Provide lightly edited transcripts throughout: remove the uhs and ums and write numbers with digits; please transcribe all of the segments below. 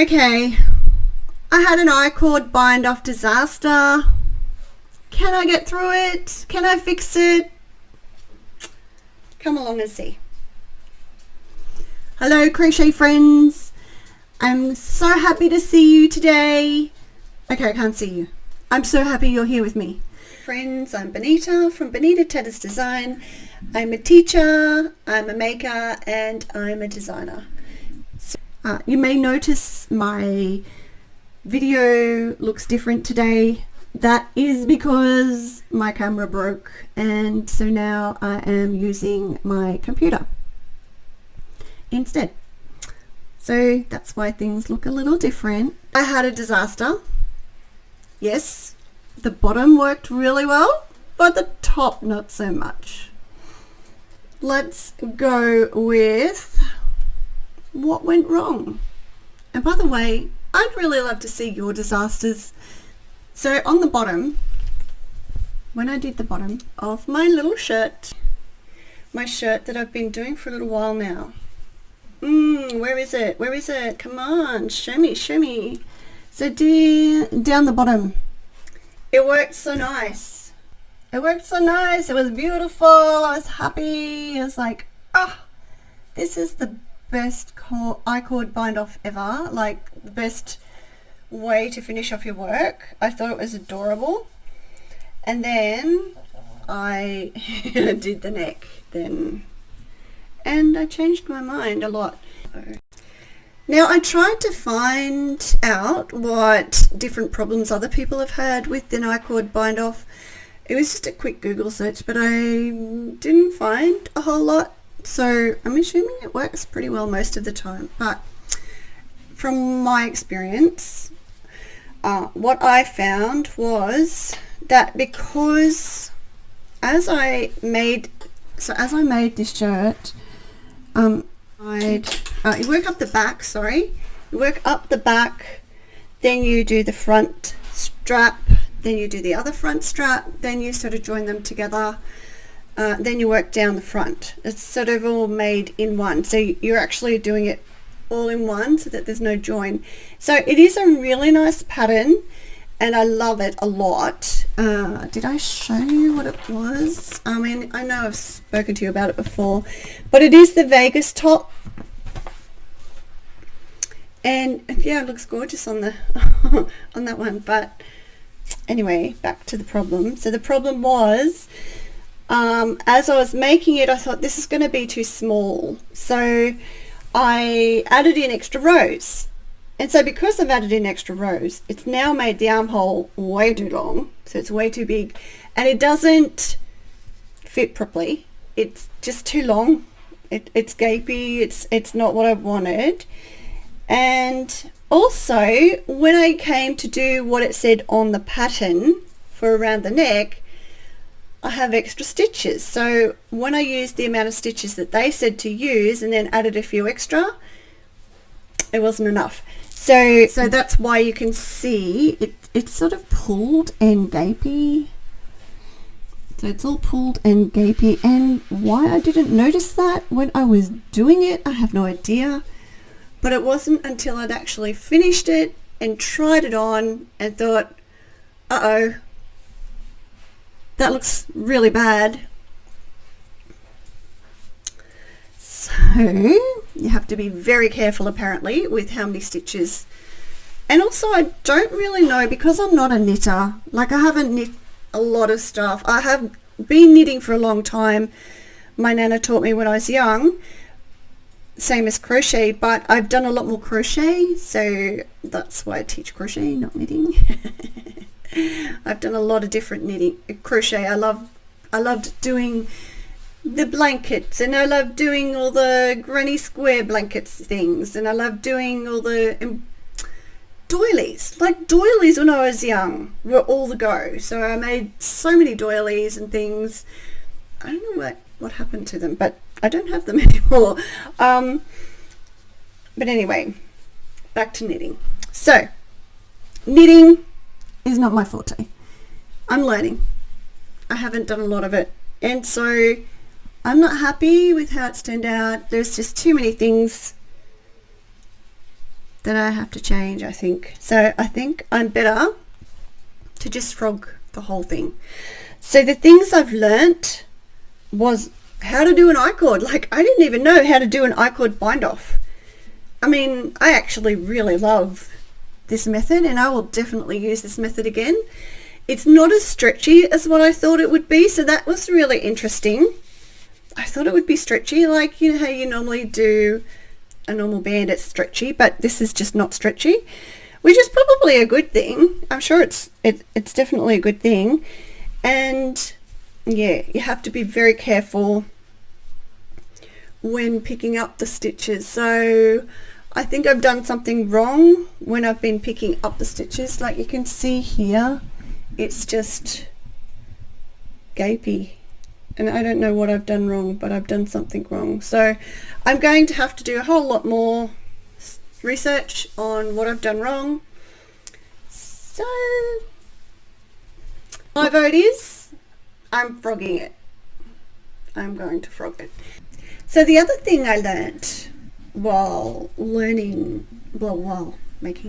Okay, I had an I-cord Bindoff disaster. Can I get through it? Can I fix it? Come along and see. Hello crochet friends. I'm so happy to see you today. Okay, I can't see you. I'm so happy you're here with me. Friends, I'm Benita from Benita Tedder's Design. I'm a teacher, I'm a maker, and I'm a designer. So, you may notice my video looks different today. That is because my camera broke, and so now I am using my computer instead. So that's why things look a little different. I had a disaster. Yes, the bottom worked really well, but the top not so much. Let's go with what went wrong. And by the way, I'd really love to see your disasters. So on the bottom, when I did the bottom of my little shirt, my shirt that I've been doing for a little while now. Where is it? Where is it? Come on, show me, show me. So down the bottom, it worked so nice. It worked so nice. It was beautiful. I was happy. I was like, this is the best I-cord bind-off ever. Like the best way to finish off your work. I thought it was adorable. And then I did the neck then. And I changed my mind a lot. Now I tried to find out what different problems other people have had with the I-cord bind-off. It was just a quick Google search, but I didn't find a whole lot. So I'm assuming it works pretty well most of the time. But from my experience, what I found was that because as I made this shirt, you work up the back, you work up the back, then you do the front strap, then you do the other front strap, then you sort of join them together, then you work down the front. It's sort of all made in one, so you're actually doing it all in one so that there's no join. So it is a really nice pattern and I love it a lot. Did I show you what it was? I mean, I know I've spoken to you about it before, but it is the Vegas top. And yeah, it looks gorgeous on the on that one. But anyway, back to the problem. So the problem was, as I was making it, I thought this is going to be too small. So I added in extra rows. And so because I've added in extra rows, it's now made the armhole way too long. So it's way too big. And it doesn't fit properly. It's just too long. It's gapey. It's not what I wanted. And also, when I came to do what it said on the pattern for around the neck, I have extra stitches. So when I used the amount of stitches that they said to use and then added a few extra, it wasn't enough. So that's why you can see it's sort of pulled and gapey. So it's all pulled and gapey, and why I didn't notice that when I was doing it, I have no idea. But it wasn't until I'd actually finished it and tried it on and thought, that looks really bad. So you have to be very careful apparently with how many stitches. And also I don't really know, because I'm not a knitter, like I haven't knit a lot of stuff. I have been knitting for a long time. My nana taught me when I was young, same as crochet, but I've done a lot more crochet, so that's why I teach crochet, not knitting. I've done a lot of different knitting, crochet. I loved doing the blankets, and I love doing all the granny square blankets things, and I love doing all the doilies. Like doilies when I was young were all the go. So I made so many doilies and things. I don't know what happened to them, but I don't have them anymore. But anyway, back to knitting. So knitting is not my forte. I'm learning. I haven't done a lot of it, and so I'm not happy with how it's turned out. There's just too many things that I have to change, I think. So I think I'm better to just frog the whole thing. So the things I've learnt was how to do an I-cord. Like, I didn't even know how to do an I-cord bind-off. I mean, I actually really love this method, and I will definitely use this method again. It's not as stretchy as what I thought it would be, so that was really interesting. I thought it would be stretchy, like, you know how you normally do a normal band, it's stretchy, but this is just not stretchy, which is probably a good thing. I'm sure it's definitely a good thing. And yeah, you have to be very careful when picking up the stitches. So I think I've done something wrong when I've been picking up the stitches. Like you can see here, it's just gapey. And I don't know what I've done wrong, but I've done something wrong. So I'm going to have to do a whole lot more research on what I've done wrong. So my vote is I'm frogging it. I'm going to frog it. So the other thing I learnt while making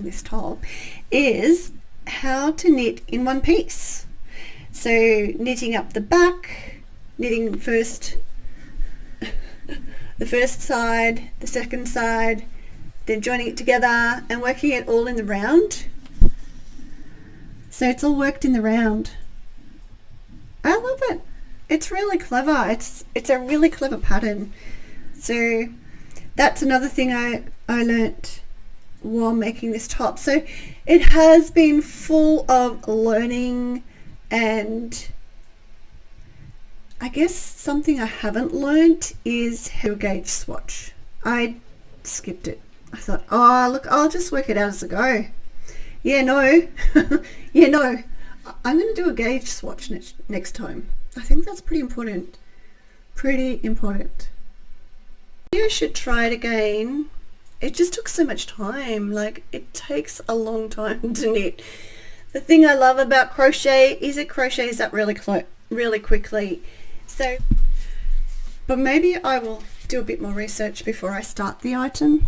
this top is how to knit in one piece. So knitting up the back, knitting first the first side, the second side, then joining it together and working it all in the round. So it's all worked in the round. I love it. It's really clever. It's a really clever pattern. So that's another thing I learnt while making this top. So it has been full of learning, and I guess something I haven't learnt is how to gauge swatch. I skipped it. I thought, oh look, I'll just work it out as I go. Yeah, no. Yeah, no. I'm going to do a gauge swatch next time. I think that's pretty important. Pretty important. Maybe I should try it again. It just took so much time. Like, it takes a long time to knit. The thing I love about crochet is it crochets up really quickly. So, but maybe I will do a bit more research before I start the item.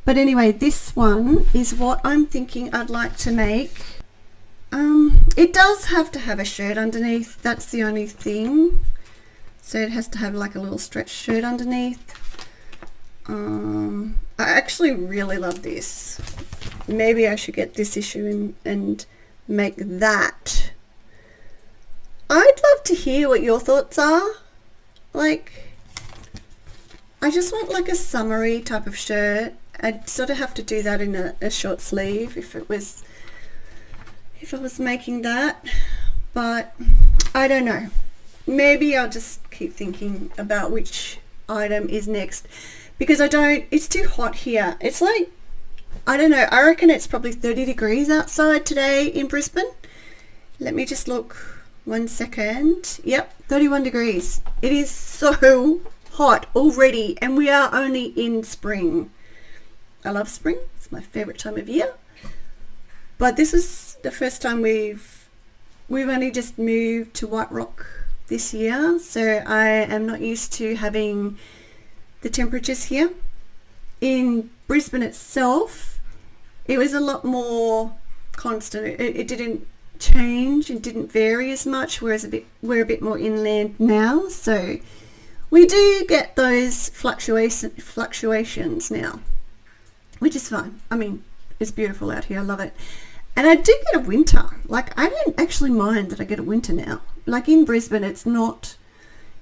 But anyway, this one is what I'm thinking I'd like to make. It does have to have a shirt underneath. That's the only thing. So it has to have like a little stretch shirt underneath. I actually really love this. Maybe I should get this issue and make that. I'd love to hear what your thoughts are. Like, I just want like a summery type of shirt. I'd sort of have to do that in a short sleeve if I was making that, but I don't know. Maybe I'll just keep thinking about which item is next, because it's too hot here. It's like, I don't know, I reckon it's probably 30 degrees outside today in Brisbane. Let me just look 1 second. Yep, 31 degrees. It is so hot already, and we are only in spring. I love spring. It's my favorite time of year. But this is the first time we've only just moved to White Rock this year, so I am not used to having the temperatures here. In Brisbane itself, it was a lot more constant. It didn't change, it didn't vary as much, whereas we're a bit more inland now, so we do get those fluctuations now, which is fine. I mean, it's beautiful out here. I love it. And I do get a winter. Like, I don't actually mind that I get a winter now. Like in Brisbane, it's not,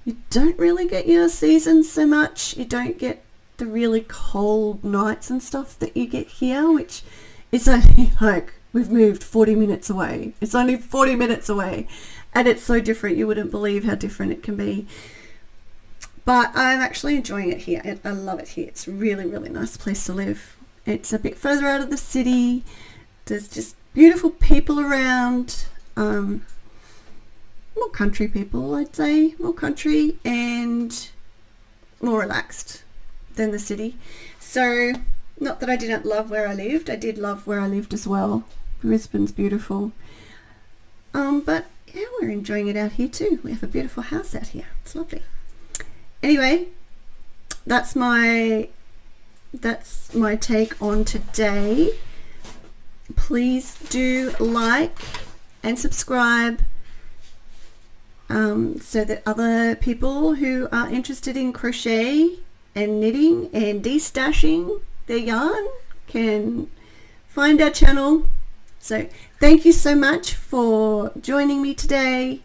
you don't really get your seasons so much. You don't get the really cold nights and stuff that you get here, which is only like, we've moved 40 minutes away. It's only 40 minutes away. And it's so different. You wouldn't believe how different it can be. But I'm actually enjoying it here. I love it here. It's a really, really nice place to live. It's a bit further out of the city. There's just beautiful people around. More country people, I'd say. More country and more relaxed than the city. So, not that I didn't love where I lived. I did love where I lived as well. Brisbane's beautiful. But yeah, we're enjoying it out here too. We have a beautiful house out here. It's lovely. Anyway, that's my that's my take on today. Please do like and subscribe so that other people who are interested in crochet and knitting and de-stashing their yarn can find our channel. So thank you so much for joining me today.